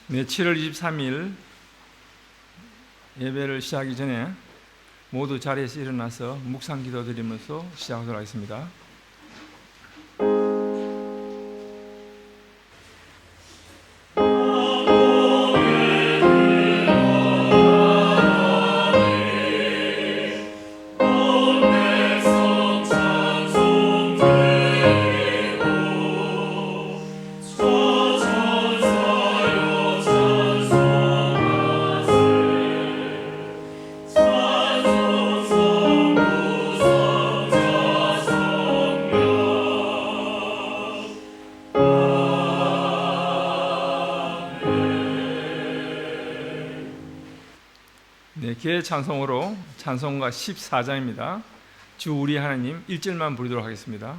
네, 7월 23일 예배를 시작하기 전에 모두 자리에서 일어나서 묵상 기도드리면서 시작하도록 하겠습니다. 네, 기회 찬송으로 찬송가 14장입니다. 주 우리 하나님 1절만 부르도록 하겠습니다.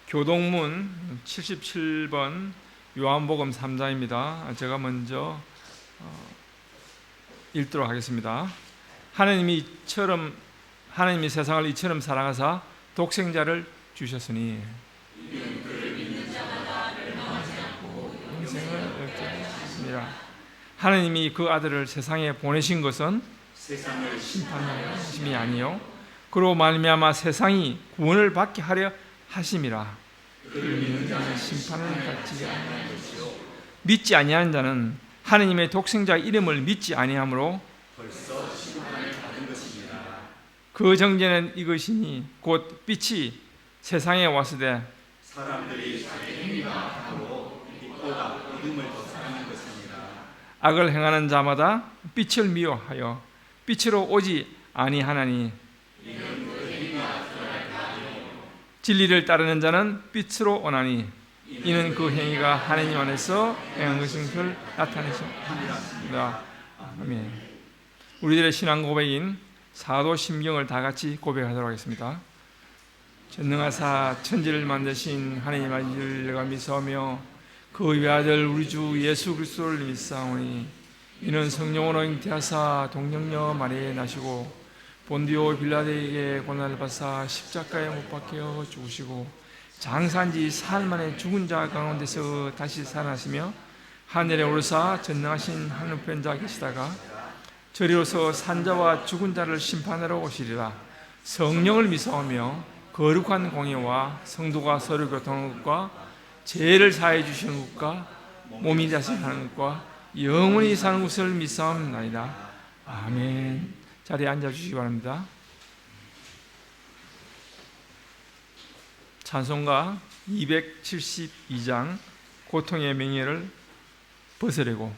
교동문 77번 요한복음 3장입니다. 제가 먼저 읽도록 하겠습니다. 하나님이 세상을 이처럼 사랑하사 독생자를 주셨으니 영생을 얻게 하셨습니다. 하나님이 그 아들을 세상에 보내신 것은 세상을 심판하려 하심이 아니요 그로 말미암아 세상이 구원을 받게 하려 하심이라. 그를 믿는 자는 심판을 받지 아니하는 것이요 믿지 아니하는 자는 하느님의 독생자 이름을 믿지 아니하므로 벌써 심판을 받은 것입니다. 그 정죄는 이것이니 곧 빛이 세상에 왔으되 사람들이 자기 행위가 악하고 빛보다 믿음을 더 사랑하는 것입니다. 악을 행하는 자마다 빛을 미워하여 빛으로 오지 아니하나니 진리를 따르는 자는 빛으로 오나니 이는 그 행위가 하나님 안에서 행한 것을 나타내십니다. 아멘. 우리들의 신앙 고백인 사도신경을 다 같이 고백하도록 하겠습니다. 전능하사 천지를 만드신 하나님 아버지를 내가 믿사오며 그 외아들 우리 주 예수 그리스도를 믿사오니 이는 성령으로 잉태하사 동정녀 마리아에 나시고 본디오 빌라도에게 고난을 받사 십자가에 못 박혀 죽으시고 장사한지 사흘 만에 죽은 자 가운데서 다시 살아나시며 하늘에 오르사 전능하신 하늘편 자 계시다가 저리로서 산자와 죽은 자를 심판하러 오시리라. 성령을 믿사오며 거룩한 공예와 성도가 서로 교통하는 것과 죄를 사해 주시는 것과 몸이 다시 사는 것과 영원히 사는 것을 믿사옵나이다. 아멘. 자리에 앉아주시기 바랍니다. 찬송가 272장 고통의 맹예를 벗으려고.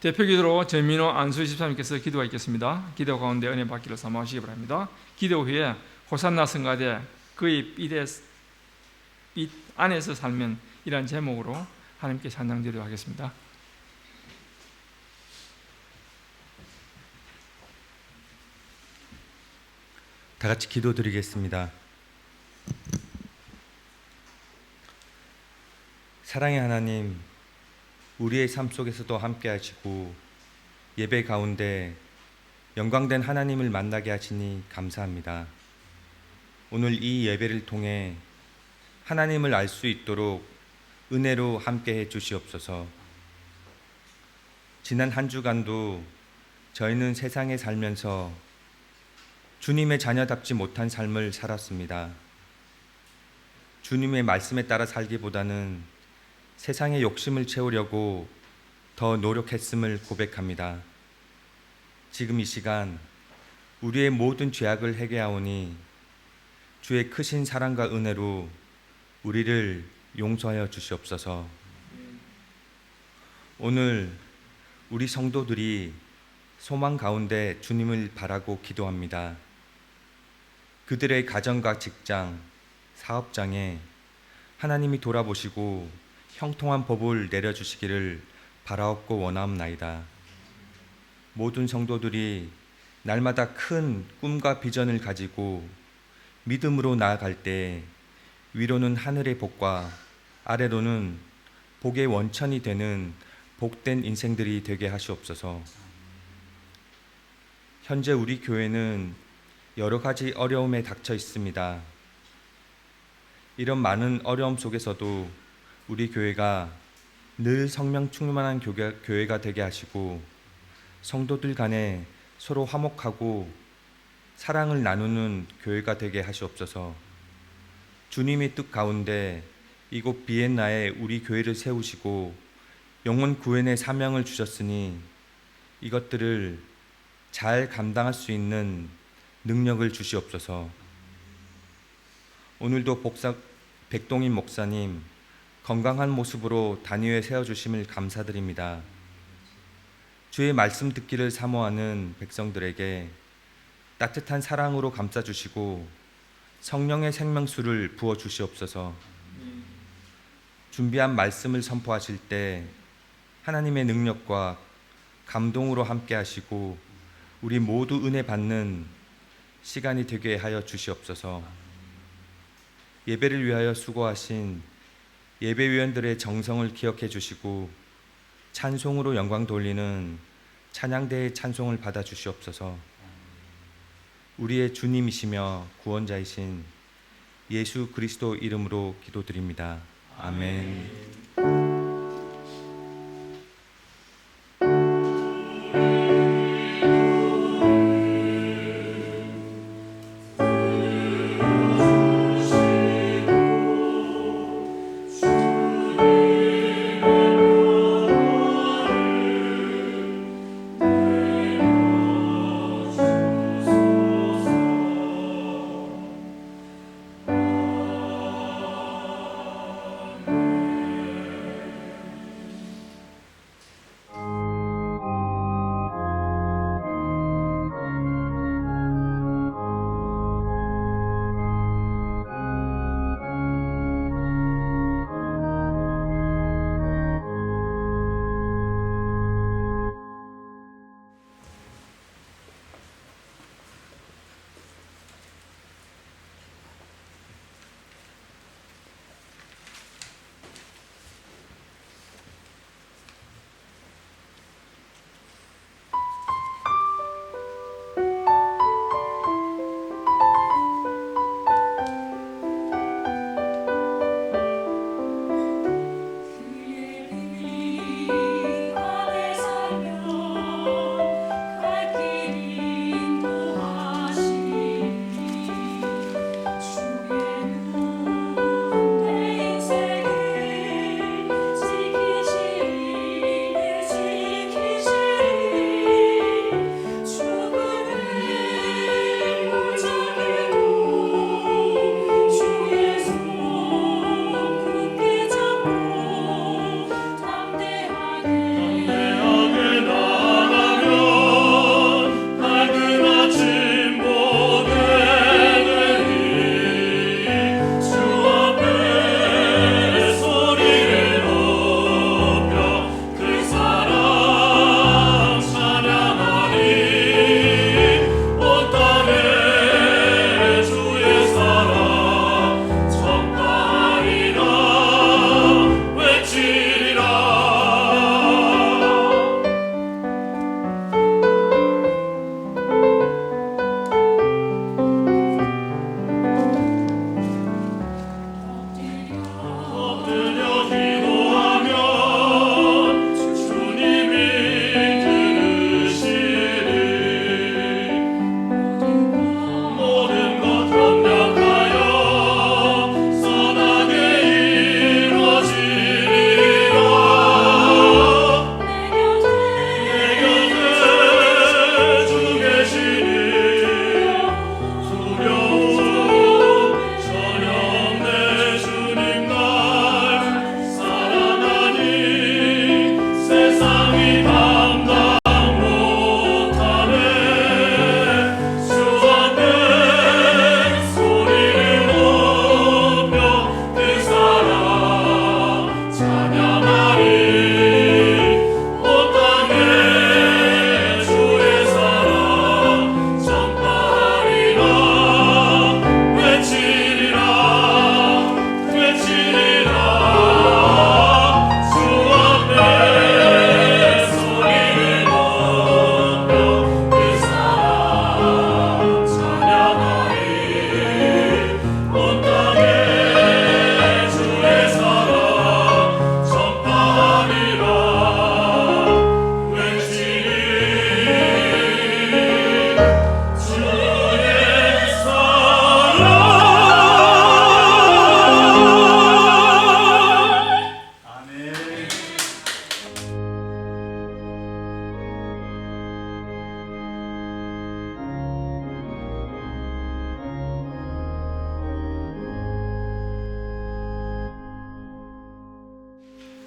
대표 기도로 전민호 안수 집사님께서 기도가 있겠습니다. 기도 가운데 은혜 받기를 사모하시기 바랍니다. 기도 후에 호산나 성가대 그의 빛 안에서 살면 이란 제목으로 하나님께 찬양드리도록 하겠습니다. 다 같이 기도드리겠습니다. 사랑의 하나님, 우리의 삶 속에서도 함께 하시고 예배 가운데 영광된 하나님을 만나게 하시니 감사합니다. 오늘 이 예배를 통해 하나님을 알 수 있도록 은혜로 함께 해 주시옵소서. 지난 한 주간도 저희는 세상에 살면서 주님의 자녀답지 못한 삶을 살았습니다. 주님의 말씀에 따라 살기보다는 세상의 욕심을 채우려고 더 노력했음을 고백합니다. 지금 이 시간 우리의 모든 죄악을 회개하오니 주의 크신 사랑과 은혜로 우리를 용서하여 주시옵소서. 오늘 우리 성도들이 소망 가운데 주님을 바라고 기도합니다. 그들의 가정과 직장, 사업장에 하나님이 돌아보시고 형통한 법을 내려주시기를 바라옵고 원하옵나이다. 모든 성도들이 날마다 큰 꿈과 비전을 가지고 믿음으로 나아갈 때 위로는 하늘의 복과 아래로는 복의 원천이 되는 복된 인생들이 되게 하시옵소서. 현재 우리 교회는 여러 가지 어려움에 닥쳐 있습니다. 이런 많은 어려움 속에서도 우리 교회가 늘 성령 충만한 교회가 되게 하시고 성도들 간에 서로 화목하고 사랑을 나누는 교회가 되게 하시옵소서. 주님의 뜻 가운데 이곳 비엔나에 우리 교회를 세우시고 영혼 구원의 사명을 주셨으니 이것들을 잘 감당할 수 있는 능력을 주시옵소서. 오늘도 백동인 목사님 건강한 모습으로 단위에 세워주심을 감사드립니다. 주의 말씀 듣기를 사모하는 백성들에게 따뜻한 사랑으로 감싸주시고 성령의 생명수를 부어주시옵소서. 준비한 말씀을 선포하실 때 하나님의 능력과 감동으로 함께 하시고 우리 모두 은혜 받는 시간이 되게 하여 주시옵소서. 예배를 위하여 수고하신 예배위원들의 정성을 기억해 주시고 찬송으로 영광 돌리는 찬양대의 찬송을 받아 주시옵소서. 우리의 주님이시며 구원자이신 예수 그리스도 이름으로 기도드립니다. 아멘.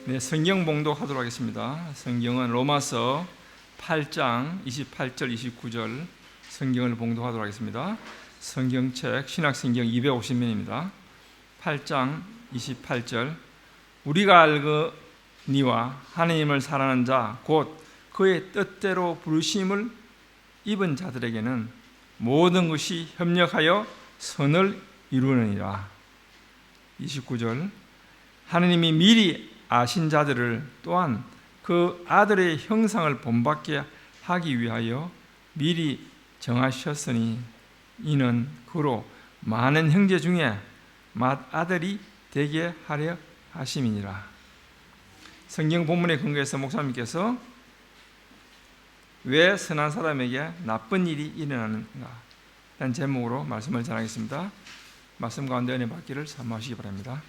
네, 성경 봉독하도록 하겠습니다. 성경은 로마서 8장 28절 29절 성경을 봉독하도록 하겠습니다. 성경책 신약성경 250면입니다. 8장 28절 우리가 알거니와 하나님을 사랑하는 자 곧 그의 뜻대로 부르심을 입은 자들에게는 모든 것이 협력하여 선을 이루느니라. 29절 하나님이 미리 아신 자들을 또한 그 아들의 형상을 본받게 하기 위하여 미리 정하셨으니 이는 그로 많은 형제 중에 맏아들이 되게 하려 하심이니라. 성경 본문에 근거해서 목사님께서 왜 선한 사람에게 나쁜 일이 일어나는가 라는 제목으로 말씀을 전하겠습니다. 말씀 가운데 은혜 받기를 사모하시기 바랍니다.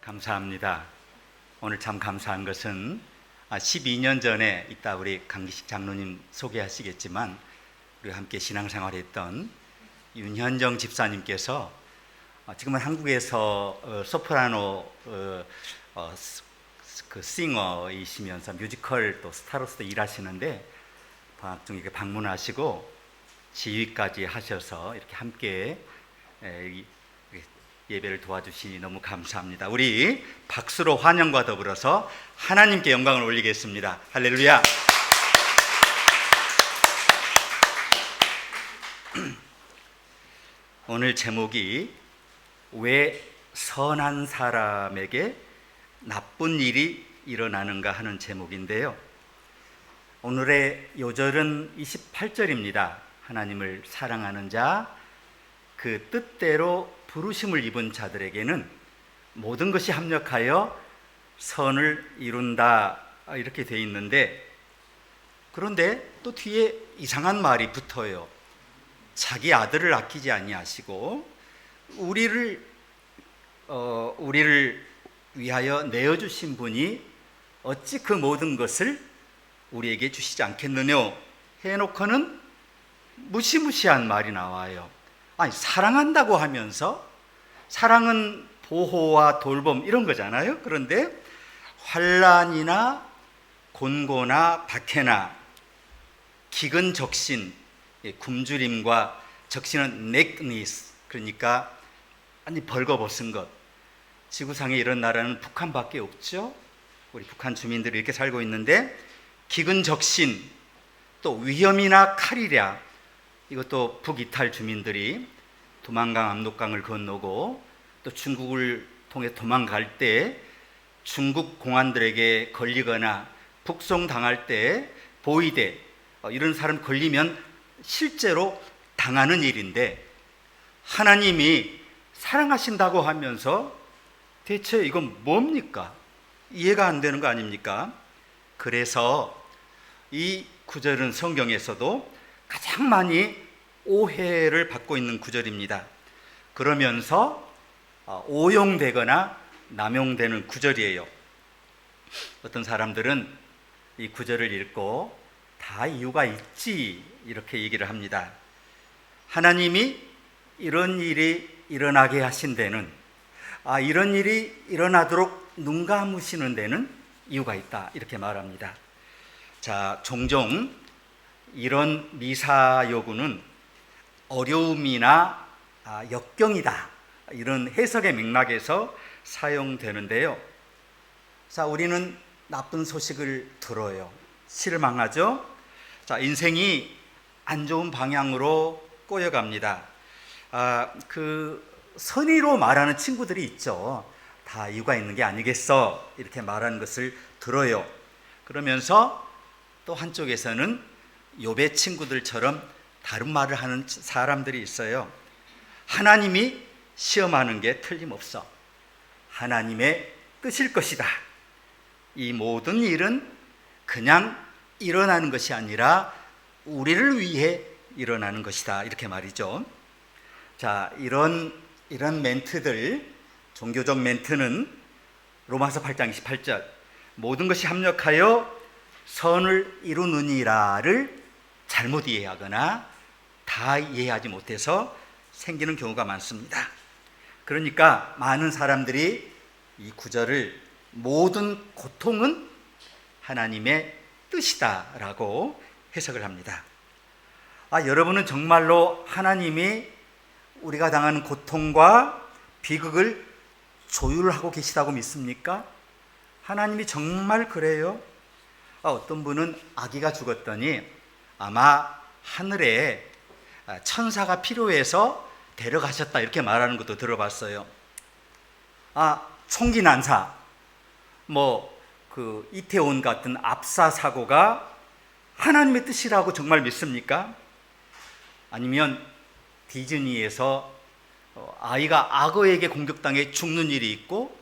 감사합니다. 오늘 참 감사한 것은 12년 전에 이따 우리 강기식 장로님 소개하시겠지만 우리가 함께 신앙생활했던 윤현정 집사님께서 지금은 한국에서 소프라노 그 싱어이시면서 뮤지컬 또 스타로서도 일하시는데 방학 중에 방문하시고 지휘까지 하셔서 이렇게 함께 예배를 도와주시니 너무 감사합니다. 우리 박수로 환영과 더불어서 하나님께 영광을 올리겠습니다. 할렐루야. 오늘 제목이 왜 선한 사람에게 나쁜 일이 일어나는가 하는 제목인데요. 오늘의 요절은 28절입니다. 하나님을 사랑하는 자, 그 뜻대로 부르심을 입은 자들에게는 모든 것이 합력하여 선을 이룬다 이렇게 되어 있는데, 그런데 또 뒤에 이상한 말이 붙어요. 자기 아들을 아끼지 아니하시고 우리를 위하여 내어주신 분이 어찌 그 모든 것을 우리에게 주시지 않겠느냐 해놓고는 무시무시한 말이 나와요. 아니, 사랑한다고 하면서, 사랑은 보호와 돌봄 이런 거잖아요. 그런데 환난이나 곤고나 박해나 기근적신, 굶주림과 적신은 nakedness, 그러니까 아니 벌거벗은 것. 지구상에 이런 나라는 북한밖에 없죠. 우리 북한 주민들이 이렇게 살고 있는데 기근적신, 또 위험이나 칼이랴, 이것도 북이탈 주민들이 두만강 압록강을 건너고 또 중국을 통해 도망갈 때 중국 공안들에게 걸리거나 북송당할 때 보위대 이런 사람 걸리면 실제로 당하는 일인데, 하나님이 사랑하신다고 하면서 대체 이건 뭡니까? 이해가 안 되는 거 아닙니까? 그래서 이 구절은 성경에서도 가장 많이 오해를 받고 있는 구절입니다. 그러면서 오용되거나 남용되는 구절이에요. 어떤 사람들은 이 구절을 읽고 다 이유가 있지 이렇게 얘기를 합니다. 하나님이 이런 일이 일어나게 하신 데는, 이런 일이 일어나도록 눈 감으시는 데는 이유가 있다 이렇게 말합니다. 자, 종종 이런 미사 요구는 어려움이나 역경이다 이런 해석의 맥락에서 사용되는데요. 자, 우리는 나쁜 소식을 들어요. 실망하죠. 자, 인생이 안 좋은 방향으로 꼬여갑니다. 그 선의로 말하는 친구들이 있죠. 다 이유가 있는 게 아니겠어 이렇게 말하는 것을 들어요. 그러면서 또 한쪽에서는 욥의 친구들처럼 다른 말을 하는 사람들이 있어요. 하나님이 시험하는 게 틀림없어. 하나님의 뜻일 것이다. 이 모든 일은 그냥 일어나는 것이 아니라 우리를 위해 일어나는 것이다 이렇게 말이죠. 자, 이런 멘트들, 종교적 멘트는 로마서 8장 28절 모든 것이 합력하여 선을 이루느니라를 잘못 이해하거나 다 이해하지 못해서 생기는 경우가 많습니다. 그러니까 많은 사람들이 이 구절을 모든 고통은 하나님의 뜻이다라고 해석을 합니다. 여러분은 정말로 하나님이 우리가 당하는 고통과 비극을 조율하고 계시다고 믿습니까? 하나님이 정말 그래요? 어떤 분은 아기가 죽었더니 아마 하늘에 천사가 필요해서 데려가셨다 이렇게 말하는 것도 들어봤어요. 총기 난사, 이태원 같은 압사 사고가 하나님의 뜻이라고 정말 믿습니까? 아니면 디즈니에서 아이가 악어에게 공격당해 죽는 일이 있고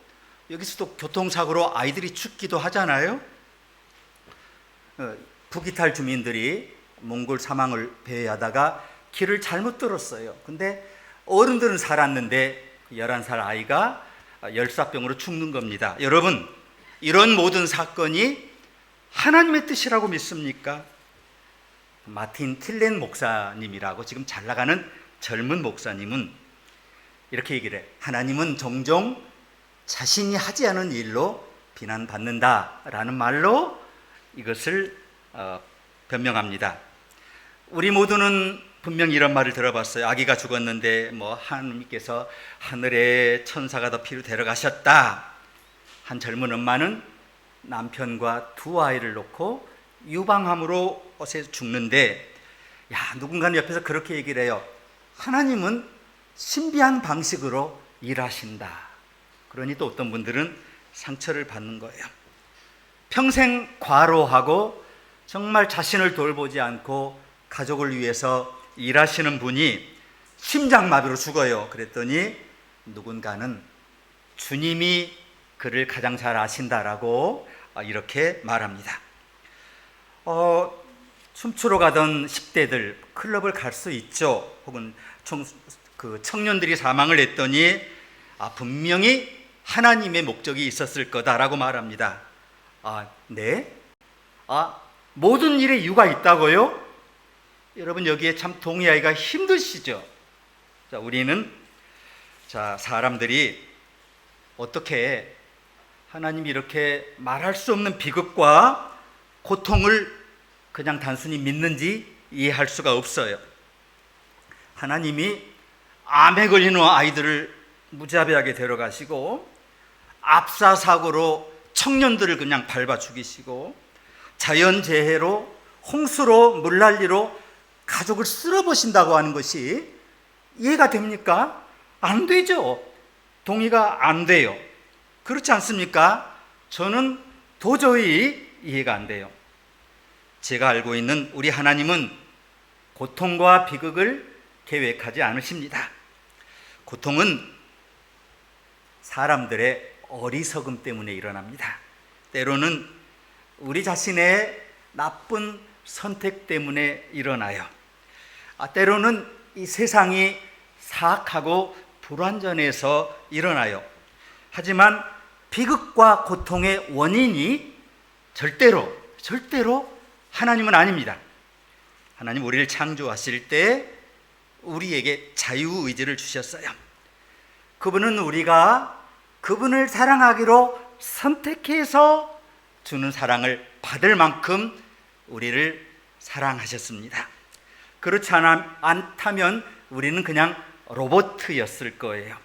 여기서도 교통사고로 아이들이 죽기도 하잖아요. 북이탈 주민들이 몽골 사망을 배회하다가 길을 잘못 들었어요. 근데 어른들은 살았는데 11살 아이가 열사병으로 죽는 겁니다. 여러분, 이런 모든 사건이 하나님의 뜻이라고 믿습니까? 마틴 틸렌 목사님이라고 지금 잘 나가는 젊은 목사님은 이렇게 얘기를 해. 하나님은 종종 자신이 하지 않은 일로 비난받는다라는 말로 이것을 변명합니다. 우리 모두는 분명히 이런 말을 들어봤어요. 아기가 죽었는데 하나님께서 하늘에 천사가 더 피로 데려가셨다. 한 젊은 엄마는 남편과 두 아이를 놓고 유방암으로 어서 죽는데 누군가는 옆에서 그렇게 얘기를 해요. 하나님은 신비한 방식으로 일하신다. 그러니 또 어떤 분들은 상처를 받는 거예요. 평생 과로하고 정말 자신을 돌보지 않고 가족을 위해서 일하시는 분이 심장마비로 죽어요. 그랬더니 누군가는 주님이 그를 가장 잘 아신다라고 이렇게 말합니다. 춤추러 가던 10대들 클럽을 갈 수 있죠. 혹은 청년들이 사망을 했더니 분명히 하나님의 목적이 있었을 거다라고 말합니다. 네? 모든 일에 이유가 있다고요? 여러분, 여기에 참 동의하기가 힘드시죠? 우리는 사람들이 어떻게 하나님이 이렇게 말할 수 없는 비극과 고통을 그냥 단순히 믿는지 이해할 수가 없어요. 하나님이 암에 걸리는 아이들을 무자비하게 데려가시고 압사 사고로 청년들을 그냥 밟아 죽이시고 자연재해로 홍수로 물난리로 가족을 쓸어버신다고 하는 것이 이해가 됩니까? 안 되죠. 동의가 안 돼요. 그렇지 않습니까? 저는 도저히 이해가 안 돼요. 제가 알고 있는 우리 하나님은 고통과 비극을 계획하지 않으십니다. 고통은 사람들의 어리석음 때문에 일어납니다. 때로는 우리 자신의 나쁜 선택 때문에 일어나요. 때로는 이 세상이 사악하고 불완전해서 일어나요. 하지만 비극과 고통의 원인이 절대로 하나님은 아닙니다. 하나님 우리를 창조하실 때 우리에게 자유의지를 주셨어요. 그분은 우리가 그분을 사랑하기로 선택해서 주는 사랑을 받을 만큼 우리를 사랑하셨습니다. 그렇지 않다면 우리는 그냥 로봇이었을 거예요.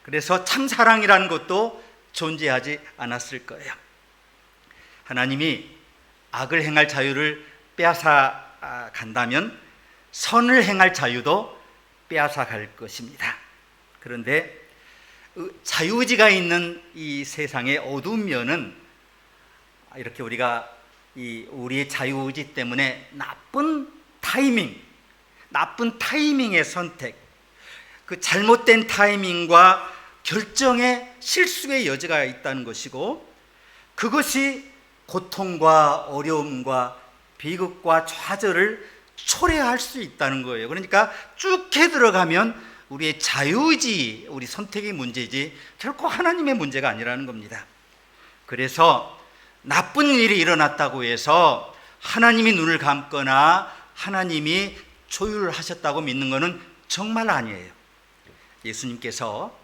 그래서 참 사랑이라는 것도 존재하지 않았을 거예요. 하나님이 악을 행할 자유를 빼앗아 간다면 선을 행할 자유도 빼앗아 갈 것입니다. 그런데 자유의지가 있는 이 세상의 어두운 면은 이렇게 우리가 우리의 자유의지 때문에 나쁜 타이밍의 선택, 그 잘못된 타이밍과 결정의 실수의 여지가 있다는 것이고, 그것이 고통과 어려움과 비극과 좌절을 초래할 수 있다는 거예요. 그러니까 쭉 해 들어가면 우리의 자유의지, 우리 선택의 문제지 결코 하나님의 문제가 아니라는 겁니다. 그래서 나쁜 일이 일어났다고 해서 하나님이 눈을 감거나 하나님이 조율하셨다고 믿는 것은 정말 아니에요. 예수님께서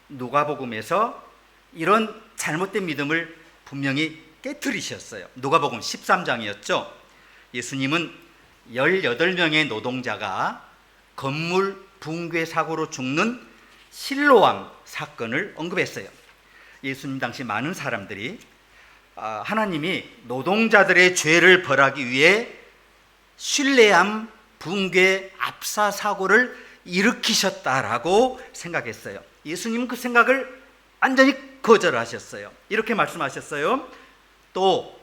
누가복음에서 이런 잘못된 믿음을 분명히 깨트리셨어요. 누가복음 13장이었죠. 예수님은 18명의 노동자가 건물 붕괴 사고로 죽는 실로암 사건을 언급했어요. 예수님 당시 많은 사람들이 하나님이 노동자들의 죄를 벌하기 위해 실로암 붕괴 압사 사고를 일으키셨다라고 생각했어요. 예수님은 그 생각을 완전히 거절하셨어요. 이렇게 말씀하셨어요. 또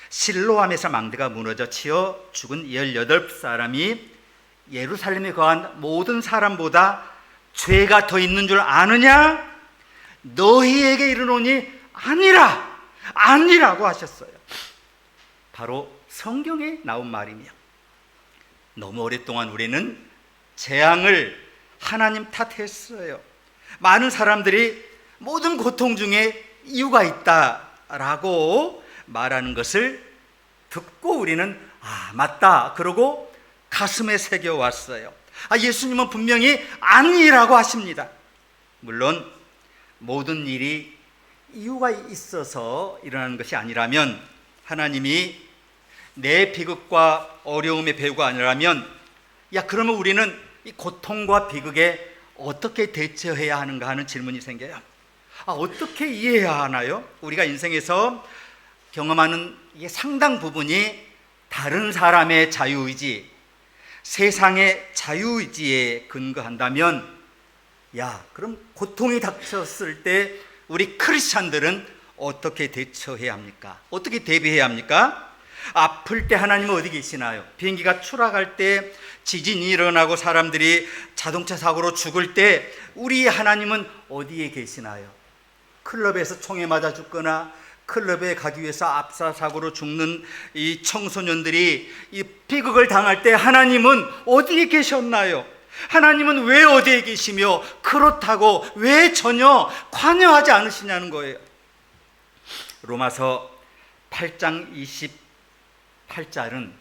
실로암에서 망대가 무너져 치어 죽은 18사람이 예루살렘에 거한 모든 사람보다 죄가 더 있는 줄 아느냐? 너희에게 이르노니 아니라고 하셨어요. 바로 성경에 나온 말이며, 너무 오랫동안 우리는 재앙을 하나님 탓했어요. 많은 사람들이 모든 고통 중에 이유가 있다라고 말하는 것을 듣고 우리는 맞다 그러고 가슴에 새겨왔어요. 예수님은 분명히 아니라고 하십니다. 물론 모든 일이 이유가 있어서 일어나는 것이 아니라면, 하나님이 내 비극과 어려움의 배후가 아니라면, 그러면 우리는 이 고통과 비극에 어떻게 대처해야 하는가 하는 질문이 생겨요. 어떻게 이해해야 하나요? 우리가 인생에서 경험하는 상당 부분이 다른 사람의 자유의지, 세상의 자유의지에 근거한다면, 그럼 고통이 닥쳤을 때 우리 크리스찬들은 어떻게 대처해야 합니까? 어떻게 대비해야 합니까? 아플 때 하나님은 어디 계시나요? 비행기가 추락할 때, 지진이 일어나고 사람들이 자동차 사고로 죽을 때 우리 하나님은 어디에 계시나요? 클럽에서 총에 맞아 죽거나 클럽에 가기 위해서 압사 사고로 죽는 이 청소년들이 이 비극을 당할 때 하나님은 어디에 계셨나요? 하나님은 왜 어디에 계시며 그렇다고 왜 전혀 관여하지 않으시냐는 거예요. 로마서 8장 28절은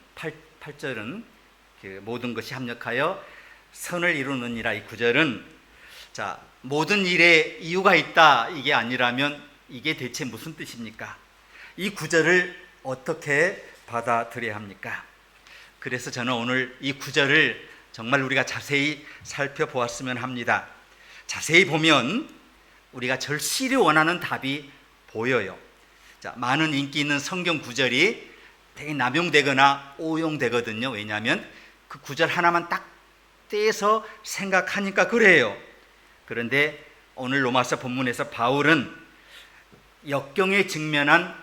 모든 것이 합력하여 선을 이루느니라. 이 구절은 모든 일에 이유가 있다 이게 아니라면 이게 대체 무슨 뜻입니까? 이 구절을 어떻게 받아들여야 합니까? 그래서 저는 오늘 이 구절을 정말 우리가 자세히 살펴보았으면 합니다. 자세히 보면 우리가 절실히 원하는 답이 보여요. 많은 인기 있는 성경 구절이 되게 남용되거나 오용되거든요. 왜냐하면 그 구절 하나만 딱 떼서 생각하니까 그래요. 그런데 오늘 로마서 본문에서 바울은 역경에 직면한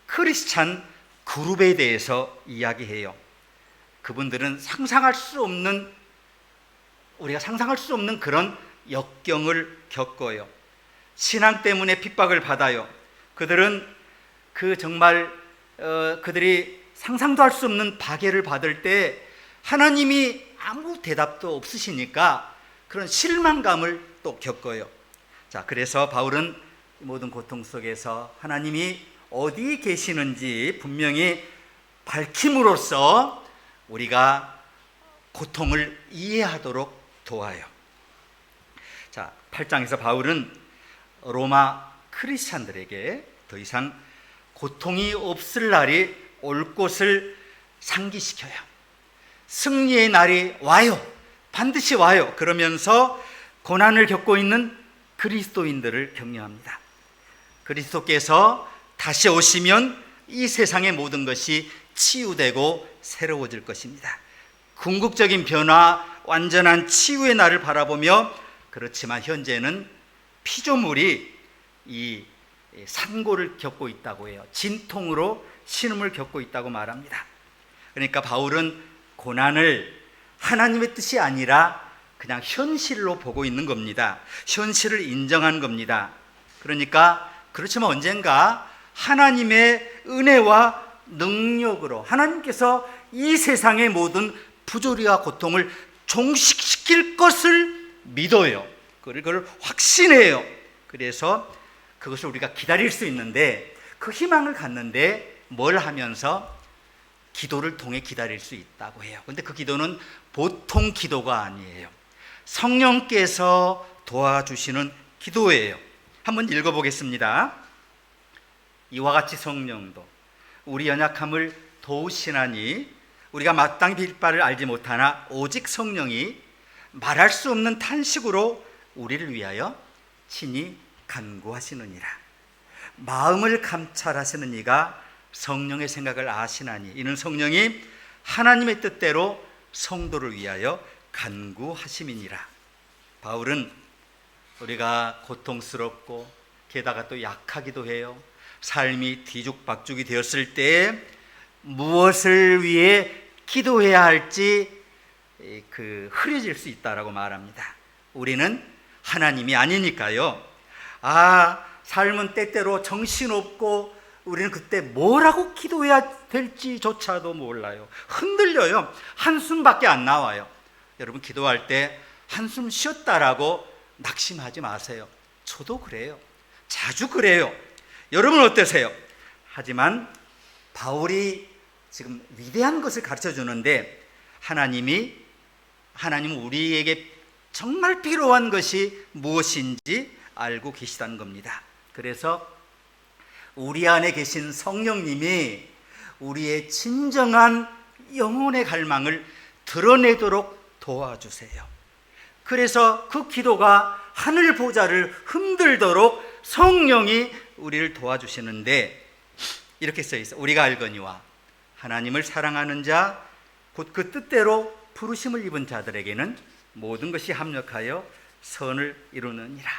크리스찬 그룹에 대해서 이야기해요. 그분들은 우리가 상상할 수 없는 그런 역경을 겪어요. 신앙 때문에 핍박을 받아요. 그들은 그들이 상상도 할 수 없는 박해를 받을 때 하나님이 아무 대답도 없으시니까 그런 실망감을 또 겪어요. 그래서 바울은 모든 고통 속에서 하나님이 어디 계시는지 분명히 밝힘으로써 우리가 고통을 이해하도록 도와요. 8장에서 바울은 로마 크리스찬들에게 더 이상 고통이 없을 날이 올 것을 상기시켜요. 승리의 날이 와요. 반드시 와요. 그러면서 고난을 겪고 있는 그리스도인들을 격려합니다. 그리스도께서 다시 오시면 이 세상의 모든 것이 치유되고 새로워질 것입니다. 궁극적인 변화, 완전한 치유의 날을 바라보며, 그렇지만 현재는 피조물이 이 산고를 겪고 있다고 해요. 진통으로 신음을 겪고 있다고 말합니다. 그러니까 바울은 고난을 하나님의 뜻이 아니라 그냥 현실로 보고 있는 겁니다. 현실을 인정한 겁니다. 그러니까 그렇지만 언젠가 하나님의 은혜와 능력으로 하나님께서 이 세상의 모든 부조리와 고통을 종식시킬 것을 믿어요. 그걸 확신해요. 그래서 그것을 우리가 기다릴 수 있는데, 그 희망을 갖는데 뭘 하면서 기도를 통해 기다릴 수 있다고 해요. 근데 그 기도는 보통 기도가 아니에요. 성령께서 도와주시는 기도예요. 한번 읽어보겠습니다. 이와 같이 성령도 우리 연약함을 도우시나니 우리가 마땅히 빌 바를 알지 못하나 오직 성령이 말할 수 없는 탄식으로 우리를 위하여 친히 간구하시느니라. 마음을 감찰하시는 이가 성령의 생각을 아시나니 이는 성령이 하나님의 뜻대로 성도를 위하여 간구하심이니라. 바울은 우리가 고통스럽고 게다가 또 약하기도 해요. 삶이 뒤죽박죽이 되었을 때 무엇을 위해 기도해야 할지 흐려질 수 있다라고 말합니다. 우리는 하나님이 아니니까요. 삶은 때때로 정신없고 우리는 그때 뭐라고 기도해야 될지조차도 몰라요. 흔들려요. 한숨밖에 안 나와요. 여러분 기도할 때 한숨 쉬었다라고 낙심하지 마세요. 저도 그래요. 자주 그래요. 여러분 어떠세요? 하지만 바울이 지금 위대한 것을 가르쳐 주는데 하나님은 우리에게 정말 필요한 것이 무엇인지 알고 계시다는 겁니다. 그래서 우리 안에 계신 성령님이 우리의 진정한 영혼의 갈망을 드러내도록 도와주세요. 그래서 그 기도가 하늘 보좌를 흔들도록 성령이 우리를 도와주시는데 이렇게 써 있어요. 우리가 알거니와 하나님을 사랑하는 자 곧 그 뜻대로 부르심을 입은 자들에게는 모든 것이 합력하여 선을 이루느니라.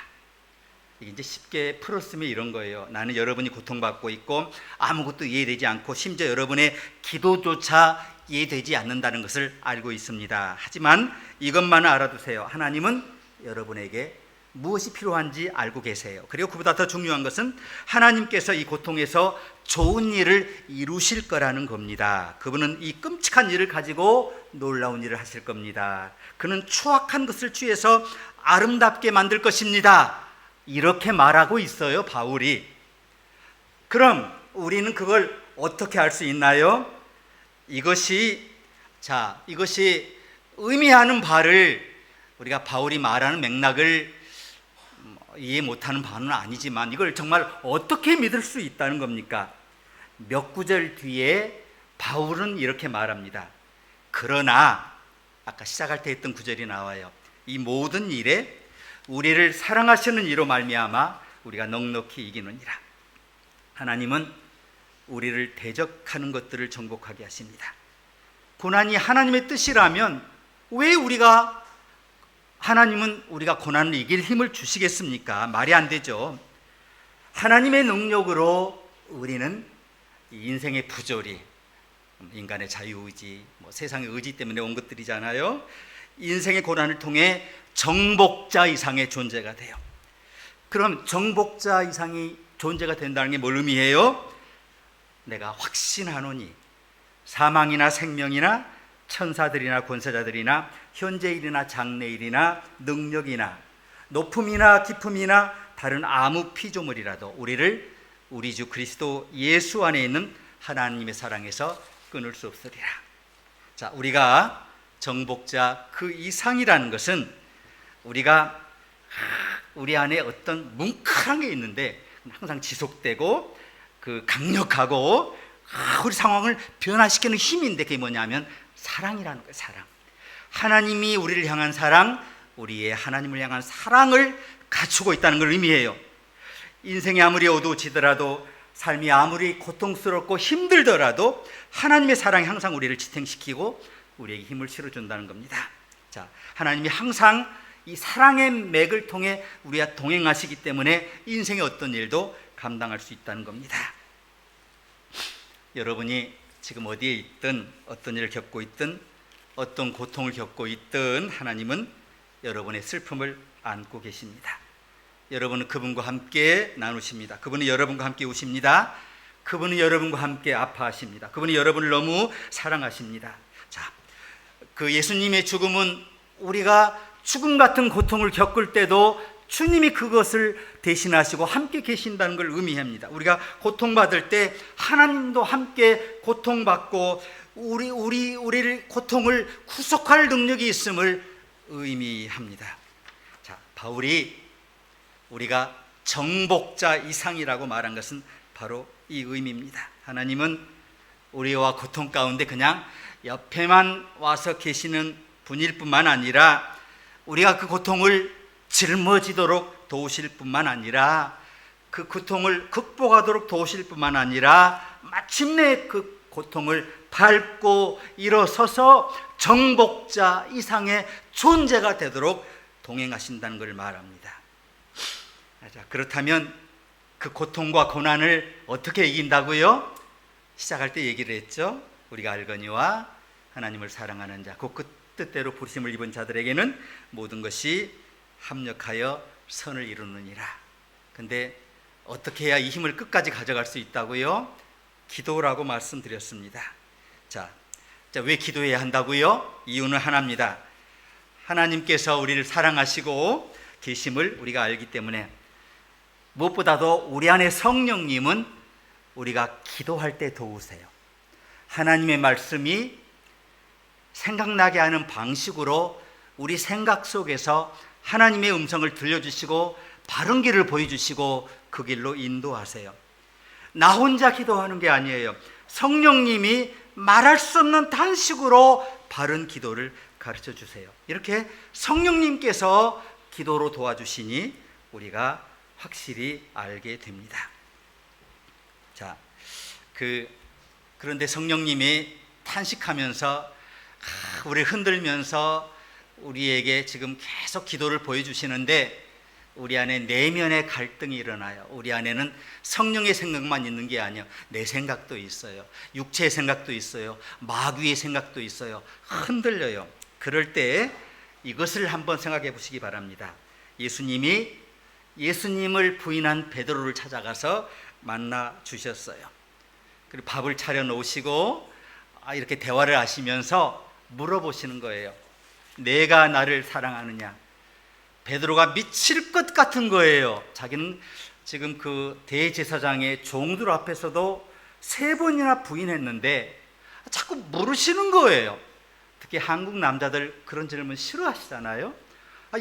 이게 이제 쉽게 풀었으면 이런 거예요. 나는 여러분이 고통받고 있고 아무것도 이해되지 않고 심지어 여러분의 기도조차 이해되지 않는다는 것을 알고 있습니다. 하지만 이것만은 알아두세요. 하나님은 여러분에게 무엇이 필요한지 알고 계세요. 그리고 그보다 더 중요한 것은 하나님께서 이 고통에서 좋은 일을 이루실 거라는 겁니다. 그분은 이 끔찍한 일을 가지고 놀라운 일을 하실 겁니다. 그는 추악한 것을 취해서 아름답게 만들 것입니다. 이렇게 말하고 있어요, 바울이. 그럼 우리는 그걸 어떻게 알 수 있나요? 이것이 의미하는 바를 우리가 바울이 말하는 맥락을 이해 못하는 바는 아니지만 이걸 정말 어떻게 믿을 수 있다는 겁니까? 몇 구절 뒤에 바울은 이렇게 말합니다. 그러나 아까 시작할 때 했던 구절이 나와요. 이 모든 일에 우리를 사랑하시는 이로 말미암아 우리가 넉넉히 이기느니라. 하나님은 우리를 대적하는 것들을 정복하게 하십니다. 고난이 하나님의 뜻이라면 왜 하나님은 우리가 고난을 이길 힘을 주시겠습니까? 말이 안 되죠. 하나님의 능력으로 우리는 인생의 부조리, 인간의 자유의지, 세상의 의지 때문에 온 것들이잖아요. 인생의 고난을 통해 정복자 이상의 존재가 돼요. 그럼 정복자 이상의 존재가 된다는 게 뭘 의미해요? 내가 확신하노니 사망이나 생명이나 천사들이나 권세자들이나 현재일이나 장래일이나 능력이나 높음이나 깊음이나 다른 아무 피조물이라도 우리를 우리 주 그리스도 예수 안에 있는 하나님의 사랑에서 끊을 수 없으리라. 자, 우리가 정복자 그 이상이라는 것은 우리가 우리 안에 어떤 뭉클한 게 있는데 항상 지속되고 강력하고 우리 상황을 변화시키는 힘인데 그게 뭐냐면 사랑이라는 거예요. 사랑. 하나님이 우리를 향한 사랑, 우리의 하나님을 향한 사랑을 갖추고 있다는 걸 의미해요. 인생이 아무리 어두워지더라도 삶이 아무리 고통스럽고 힘들더라도 하나님의 사랑이 항상 우리를 지탱시키고 우리에게 힘을 실어준다는 겁니다. 자, 하나님이 항상 이 사랑의 맥을 통해 우리와 동행하시기 때문에 인생의 어떤 일도 감당할 수 있다는 겁니다. 여러분이 지금 어디에 있든 어떤 일을 겪고 있든 어떤 고통을 겪고 있든 하나님은 여러분의 슬픔을 안고 계십니다. 여러분은 그분과 함께 나누십니다. 그분은 여러분과 함께 우십니다. 그분은 여러분과 함께 아파하십니다. 그분이 여러분을 너무 사랑하십니다. 자, 그 예수님의 죽음은 우리가 죽음 같은 고통을 겪을 때도 주님이 그것을 대신하시고 함께 계신다는 걸 의미합니다. 우리가 고통받을 때 하나님도 함께 고통받고 우리를 고통을 구속할 능력이 있음을 의미합니다. 자, 바울이 우리가 정복자 이상이라고 말한 것은 바로 이 의미입니다. 하나님은 우리와 고통 가운데 그냥 옆에만 와서 계시는 분일 뿐만 아니라 우리가 그 고통을 짊어지도록 도우실 뿐만 아니라 그 고통을 극복하도록 도우실 뿐만 아니라 마침내 그 고통을 밟고 일어서서 정복자 이상의 존재가 되도록 동행하신다는 걸 말합니다. 자, 그렇다면 그 고통과 고난을 어떻게 이긴다고요? 시작할 때 얘기를 했죠. 우리가 알거니와 하나님을 사랑하는 자, 그 뜻대로 부르심을 입은 자들에게는 모든 것이 합력하여 선을 이루느니라. 근데 어떻게 해야 이 힘을 끝까지 가져갈 수 있다고요? 기도라고 말씀드렸습니다. 자, 왜 기도해야 한다고요? 이유는 하나입니다. 하나님께서 우리를 사랑하시고 계심을 우리가 알기 때문에, 무엇보다도 우리 안에 성령님은 우리가 기도할 때 도우세요. 하나님의 말씀이 생각나게 하는 방식으로 우리 생각 속에서 하나님의 음성을 들려주시고 바른 길을 보여주시고 그 길로 인도하세요. 나 혼자 기도하는 게 아니에요. 성령님이 말할 수 없는 단식으로 바른 기도를 가르쳐 주세요. 이렇게 성령님께서 기도로 도와주시니 우리가 확실히 알게 됩니다. 자, 그런데 성령님이 탄식하면서 우리를 흔들면서 우리에게 지금 계속 기도를 보여주시는데 우리 안에 내면의 갈등이 일어나요. 우리 안에는 성령의 생각만 있는 게 아니에요. 내 생각도 있어요. 육체의 생각도 있어요. 마귀의 생각도 있어요. 흔들려요. 그럴 때 이것을 한번 생각해 보시기 바랍니다. 예수님을 부인한 베드로를 찾아가서 만나 주셨어요. 그리고 밥을 차려 놓으시고 이렇게 대화를 하시면서 물어보시는 거예요. 내가 나를 사랑하느냐? 베드로가 미칠 것 같은 거예요. 자기는 지금 그 대제사장의 종들 앞에서도 3번이나 부인했는데 자꾸 물으시는 거예요. 특히 한국 남자들 그런 질문 싫어하시잖아요.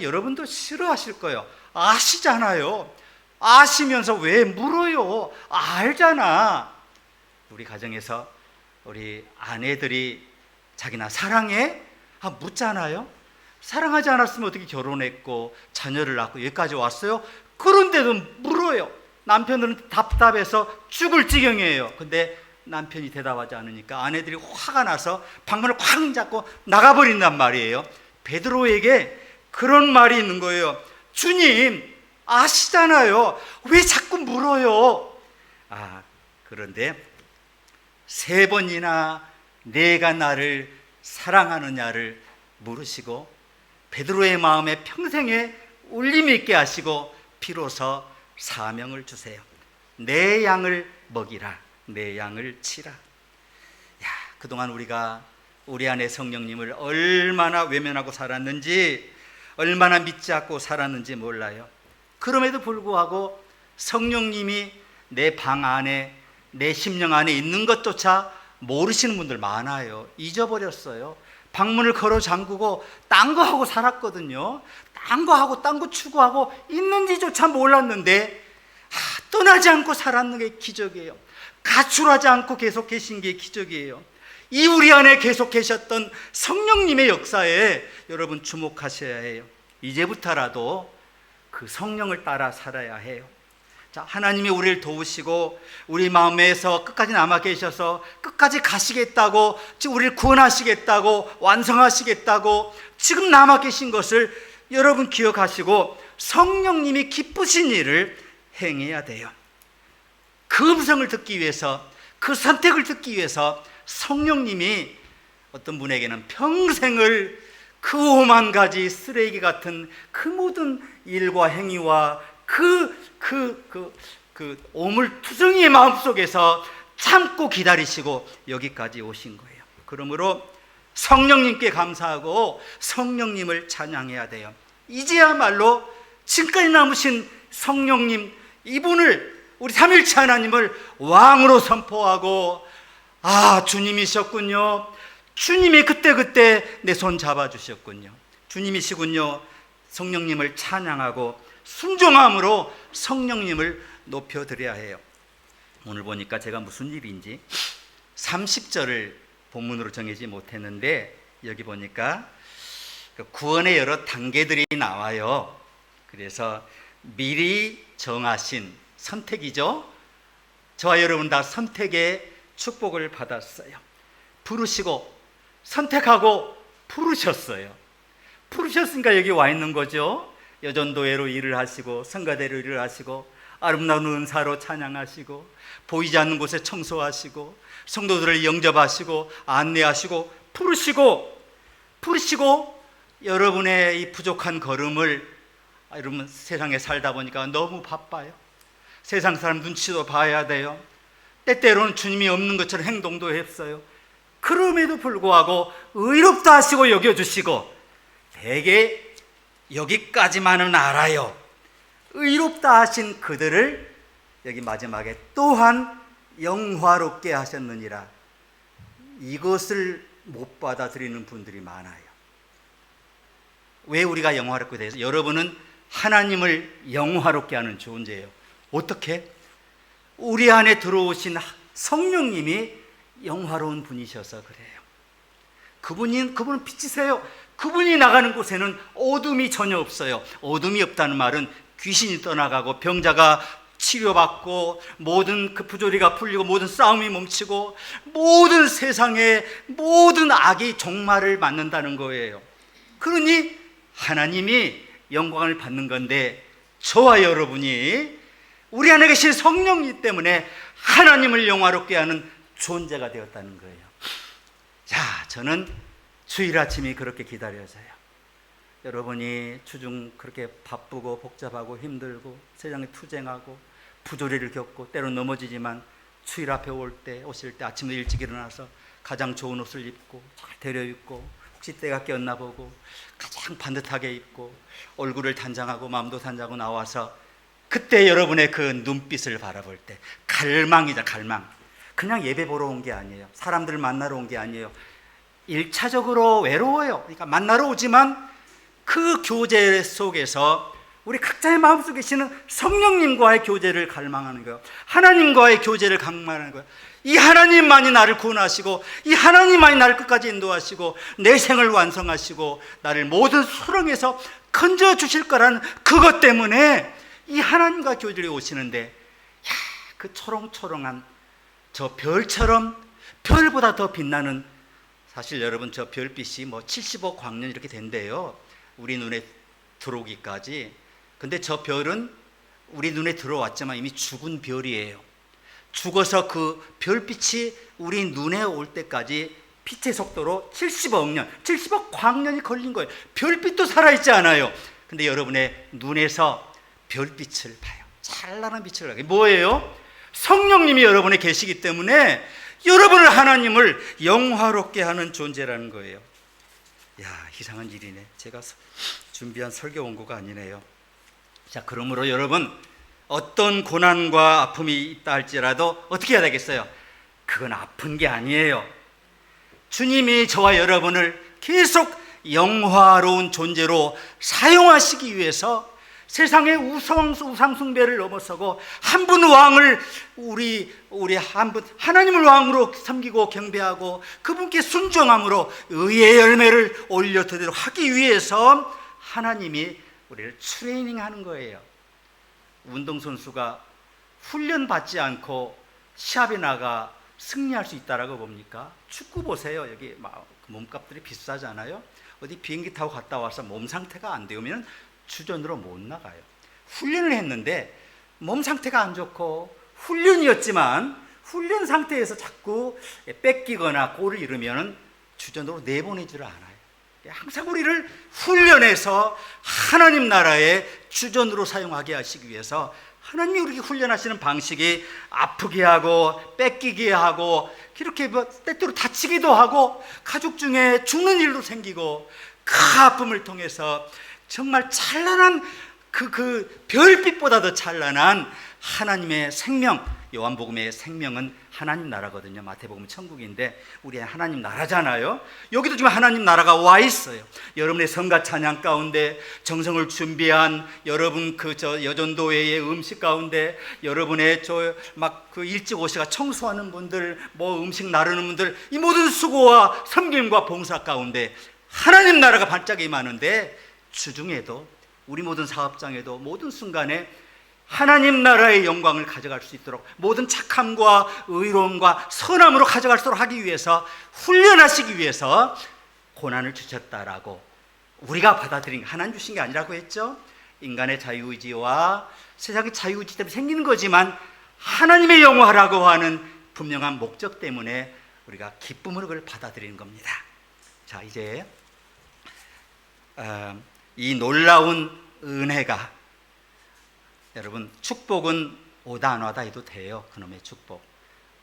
여러분도 싫어하실 거예요. 아시잖아요. 아시면서 왜 물어요? 알잖아. 우리 가정에서 우리 아내들이 자기 나 사랑해? 묻잖아요. 사랑하지 않았으면 어떻게 결혼했고 자녀를 낳고 여기까지 왔어요? 그런데도 물어요. 남편들은 답답해서 죽을 지경이에요. 근데 남편이 대답하지 않으니까 아내들이 화가 나서 방문을 쾅 잡고 나가버린단 말이에요. 베드로에게 그런 말이 있는 거예요. 주님, 아시잖아요. 왜 자꾸 물어요? 그런데 3번이나 내가 나를 사랑하느냐를 물으시고 베드로의 마음에 평생에 울림이 있게 하시고 비로소 사명을 주세요. 내 양을 먹이라, 내 양을 치라. 그동안 우리가 우리 안에 성령님을 얼마나 외면하고 살았는지, 얼마나 믿지 않고 살았는지 몰라요. 그럼에도 불구하고 성령님이 내 방 안에, 내 심령 안에 있는 것조차 모르시는 분들 많아요. 잊어버렸어요. 방문을 걸어 잠그고 딴 거 하고 살았거든요. 딴 거 하고 딴 거 추구하고 있는지조차 몰랐는데 떠나지 않고 살았는 게 기적이에요. 가출하지 않고 계속 계신 게 기적이에요. 이 우리 안에 계속 계셨던 성령님의 역사에 여러분 주목하셔야 해요. 이제부터라도 그 성령을 따라 살아야 해요. 자, 하나님이 우리를 도우시고 우리 마음에서 끝까지 남아 계셔서 끝까지 가시겠다고, 지금 우리를 구원하시겠다고, 완성하시겠다고 지금 남아 계신 것을 여러분 기억하시고 성령님이 기쁘신 일을 행해야 돼요. 그 음성을 듣기 위해서, 그 선택을 듣기 위해서 성령님이 어떤 분에게는 평생을 그 5만 가지 쓰레기 같은 그 모든 일과 행위와 그 오물투성이의 마음속에서 참고 기다리시고 여기까지 오신 거예요. 그러므로 성령님께 감사하고 성령님을 찬양해야 돼요. 이제야말로 지금까지 남으신 성령님, 이분을, 우리 삼일체 하나님을 왕으로 선포하고, 아, 주님이셨군요. 주님이 그때그때 내 손 잡아주셨군요. 주님이시군요. 성령님을 찬양하고 순종함으로 성령님을 높여드려야 해요. 오늘 보니까 제가 무슨 일인지 30절을 본문으로 정하지 못했는데, 여기 보니까 구원의 여러 단계들이 나와요. 그래서 미리 정하신 선택이죠. 저와 여러분 다 선택의 축복을 받았어요. 부르시고 선택하고 부르셨어요. 부르셨으니까 여기 와 있는 거죠. 여전도회로 일을 하시고 성가대로 일을 하시고 아름다운 은사로 찬양하시고 보이지 않는 곳에 청소하시고 성도들을 영접하시고 안내하시고 부르시고 여러분의 이 부족한 걸음을, 여러분 세상에 살다 보니까 너무 바빠요. 세상 사람 눈치도 봐야 돼요. 때때로는 주님이 없는 것처럼 행동도 했어요. 그럼에도 불구하고 의롭다 하시고 여겨주시고, 되게 여기까지만은 알아요. 의롭다 하신 그들을 여기 마지막에 또한 영화롭게 하셨느니라. 이것을 못 받아들이는 분들이 많아요. 왜 우리가 영화롭게 돼서? 여러분은 하나님을 영화롭게 하는 존재예요. 어떻게? 우리 안에 들어오신 성령님이 영화로운 분이셔서 그래요. 그분은 빛이세요. 그분이 나가는 곳에는 어둠이 전혀 없어요. 어둠이 없다는 말은 귀신이 떠나가고 병자가 치료받고 모든 그 부조리가 풀리고 모든 싸움이 멈추고 모든 세상의 모든 악이 종말을 맞는다는 거예요. 그러니 하나님이 영광을 받는 건데, 저와 여러분이 우리 안에 계신 성령님 때문에 하나님을 영화롭게 하는 존재가 되었다는 거예요. 자, 저는 주일 아침이 그렇게 기다려져요. 여러분이 주중 그렇게 바쁘고 복잡하고 힘들고 세상에 투쟁하고 부조리를 겪고 때론 넘어지지만, 주일 앞에 오실 때 아침에 일찍 일어나서 가장 좋은 옷을 입고 잘 데려 입고 혹시 때가 꼈나 보고 가장 반듯하게 입고 얼굴을 단장하고 마음도 단장하고 나와서, 그때 여러분의 그 눈빛을 바라볼 때 갈망이다, 갈망. 그냥 예배 보러 온 게 아니에요. 사람들을 만나러 온 게 아니에요. 1차적으로 외로워요. 그러니까 만나러 오지만 그 교제 속에서 우리 각자의 마음속에 계시는 성령님과의 교제를 갈망하는 거예요. 하나님과의 교제를 갈망하는 거예요. 이 하나님만이 나를 구원하시고, 이 하나님만이 나를 끝까지 인도하시고 내 생을 완성하시고 나를 모든 수렁에서 건져주실 거라는 그것 때문에 이 하나님과 교제를 오시는데, 그 초롱초롱한 저 별처럼, 별보다 더 빛나는, 사실 여러분 저 별빛이 뭐 75 광년 이렇게 된대요, 우리 눈에 들어오기까지. 근데 저 별은 우리 눈에 들어왔지만 이미 죽은 별이에요. 죽어서 그 별빛이 우리 눈에 올 때까지 빛의 속도로 70억 년, 70억 광년이 걸린 거예요. 별빛도 살아있지 않아요. 근데 여러분의 눈에서 별빛을 봐요. 찬란한 빛을 봐요. 뭐예요? 성령님이 여러분에 계시기 때문에 여러분을, 하나님을 영화롭게 하는 존재라는 거예요. 야, 이상한 일이네. 제가 준비한 설교 원고가 아니네요. 자, 그러므로 여러분, 어떤 고난과 아픔이 있다 할지라도 어떻게 해야 되겠어요? 그건 아픈 게 아니에요. 주님이 저와 여러분을 계속 영화로운 존재로 사용하시기 위해서 세상의 우상숭배를 넘어서고 한 분 왕을, 우리 한 분 하나님을 왕으로 섬기고 경배하고 그분께 순종함으로 의의 열매를 올려드리도록 하기 위해서 하나님이 우리를 트레이닝하는 거예요. 운동선수가 훈련받지 않고 시합에 나가 승리할 수 있다라고 봅니까? 축구 보세요. 여기 몸값들이 비싸잖아요. 어디 비행기 타고 갔다 와서 몸 상태가 안 되면 주전으로 못 나가요. 훈련을 했는데 몸 상태가 안 좋고 훈련이었지만 훈련 상태에서 자꾸 뺏기거나 골을 잃으면 주전으로 내보내지를 않아요. 항상 우리를 훈련해서 하나님 나라의 주전으로 사용하게 하시기 위해서 하나님이 우리에게 훈련하시는 방식이 아프게 하고 뺏기게 하고 이렇게 때때로 다치기도 하고 가족 중에 죽는 일도 생기고 그 아픔을 통해서 정말 찬란한 그 별빛보다 더 찬란한 하나님의 생명, 요한복음의 생명은 하나님 나라거든요. 마태복음은 천국인데 우리의 하나님 나라잖아요. 여기도 지금 하나님 나라가 와 있어요. 여러분의 성가 찬양 가운데, 정성을 준비한 여러분 여전도회의 음식 가운데, 여러분의 그 일찍 오셔가 청소하는 분들, 뭐 음식 나르는 분들, 이 모든 수고와 섬김과 봉사 가운데 하나님 나라가 반짝이 임하는데, 주중에도 우리 모든 사업장에도 모든 순간에 하나님 나라의 영광을 가져갈 수 있도록, 모든 착함과 의로움과 선함으로 가져갈 수 있도록 하기 위해서, 훈련하시기 위해서 고난을 주셨다라고 우리가 받아들인, 하나님 주신 게 아니라고 했죠. 인간의 자유의지와 세상의 자유의지 때문에 생기는 거지만 하나님의 영화라고 하는 분명한 목적 때문에 우리가 기쁨으로 그걸 받아들이는 겁니다. 자, 이제 이 놀라운 은혜가, 여러분, 축복은 오다 안 와다 해도 돼요. 그놈의 축복.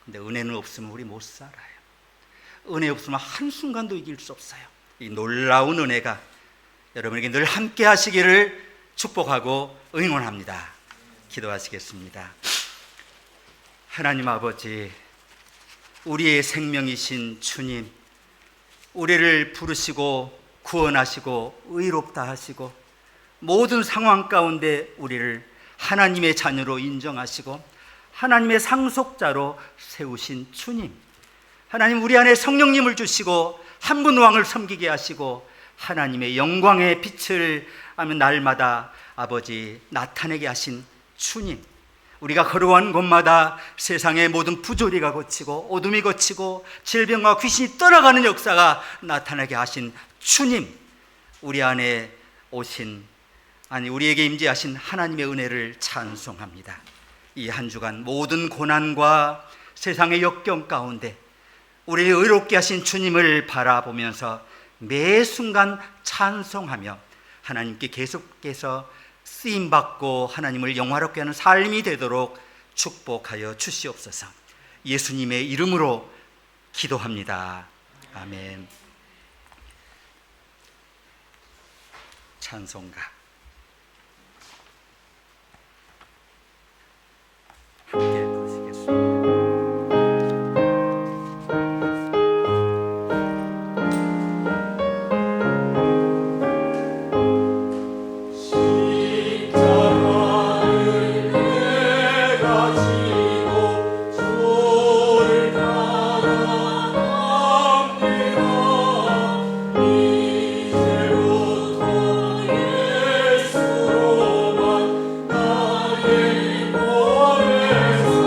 근데 은혜는 없으면 우리 못 살아요. 은혜 없으면 한순간도 이길 수 없어요. 이 놀라운 은혜가 여러분에게 늘 함께 하시기를 축복하고 응원합니다. 기도하시겠습니다. 하나님 아버지, 우리의 생명이신 주님, 우리를 부르시고 구원하시고 의롭다 하시고 모든 상황 가운데 우리를 하나님의 자녀로 인정하시고 하나님의 상속자로 세우신 주님, 하나님, 우리 안에 성령님을 주시고 한 분 왕을 섬기게 하시고 하나님의 영광의 빛을 날마다 아버지 나타내게 하신 주님, 우리가 걸어온 곳마다 세상의 모든 부조리가 걷히고 어둠이 걷히고 질병과 귀신이 떠나가는 역사가 나타나게 하신 주님, 우리 안에 오신, 우리에게 임재하신 하나님의 은혜를 찬송합니다. 이 한 주간 모든 고난과 세상의 역경 가운데 우리를 의롭게 하신 주님을 바라보면서 매 순간 찬송하며 하나님께 계속해서 쓰임받고 하나님을 영화롭게 하는 삶이 되도록 축복하여 주시옵소서. 예수님의 이름으로 기도합니다. 아멘. 찬송가 함께 부르시겠습니다. 예수로만 나의 모든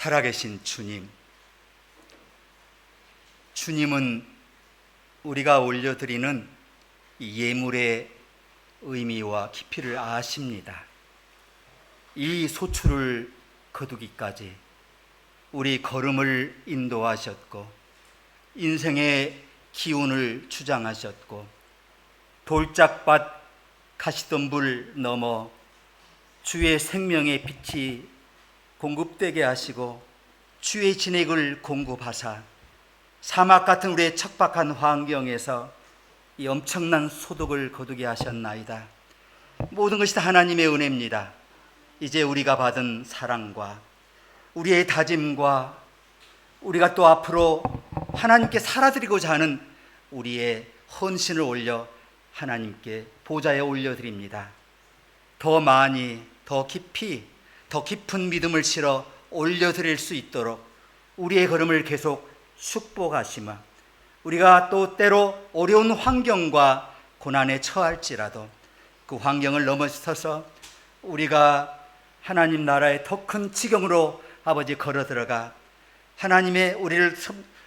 살아계신 주님, 주님은 우리가 올려드리는 이 예물의 의미와 깊이를 아십니다. 이 소출을 거두기까지 우리 걸음을 인도하셨고 인생의 기운을 주장하셨고 돌짝밭 가시덤불 넘어 주의 생명의 빛이 공급되게 하시고 주의 진액을 공급하사 사막 같은 우리의 척박한 환경에서 이 엄청난 소득을 거두게 하셨나이다. 모든 것이 다 하나님의 은혜입니다. 이제 우리가 받은 사랑과 우리의 다짐과 우리가 또 앞으로 하나님께 살아드리고자 하는 우리의 헌신을 올려 하나님께 보좌에 올려드립니다. 더 많이, 더 깊이, 더 깊은 믿음을 실어 올려드릴 수 있도록 우리의 걸음을 계속 축복하시며 우리가 또 때로 어려운 환경과 고난에 처할지라도 그 환경을 넘어서서 우리가 하나님 나라의 더 큰 지경으로 아버지 걸어 들어가 하나님의 우리를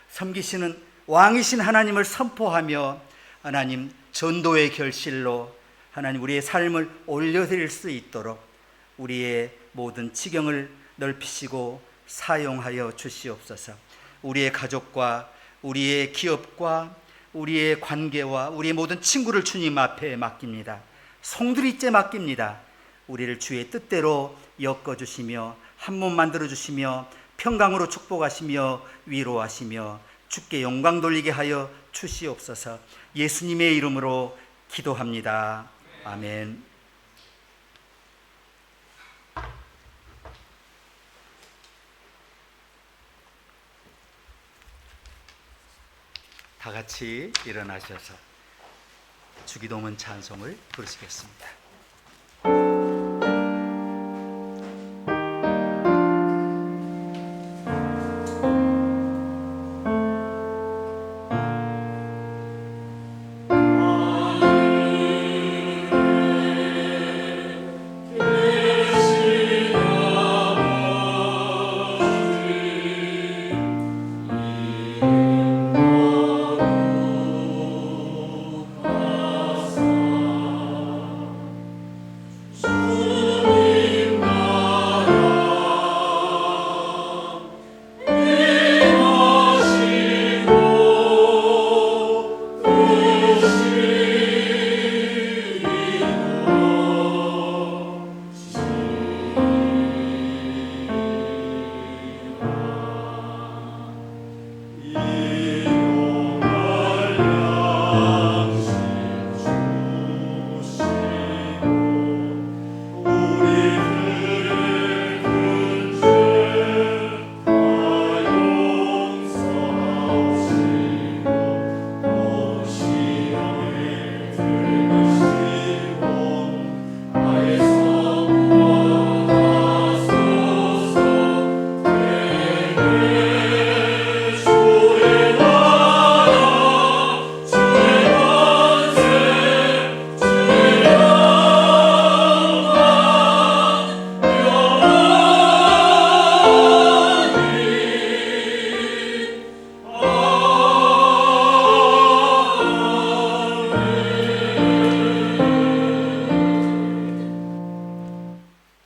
섬기시는 왕이신 하나님을 선포하며 하나님 전도의 결실로 하나님 우리의 삶을 올려드릴 수 있도록 우리의 모든 지경을 넓히시고 사용하여 주시옵소서. 우리의 가족과 우리의 기업과 우리의 관계와 우리의 모든 친구를 주님 앞에 맡깁니다. 송두리째 맡깁니다. 우리를 주의 뜻대로 엮어주시며 한 몸 만들어주시며 평강으로 축복하시며 위로하시며 주께 영광 돌리게 하여 주시옵소서. 예수님의 이름으로 기도합니다. 아멘. 다 같이 일어나셔서 주기도문 찬송을 부르시겠습니다.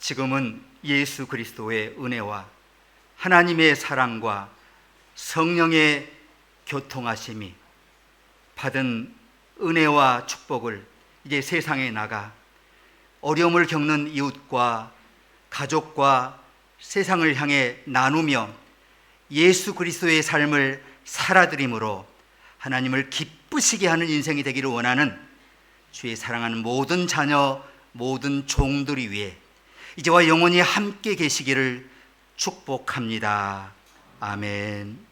지금은 예수 그리스도의 은혜와 하나님의 사랑과 성령의 교통하심이 받은 은혜와 축복을 이제 세상에 나가 어려움을 겪는 이웃과 가족과 세상을 향해 나누며 예수 그리스도의 삶을 살아드림으로 하나님을 기쁘시게 하는 인생이 되기를 원하는 주의 사랑하는 모든 자녀, 모든 종들이 위해 이제와 영원히 함께 계시기를 축복합니다. 아멘.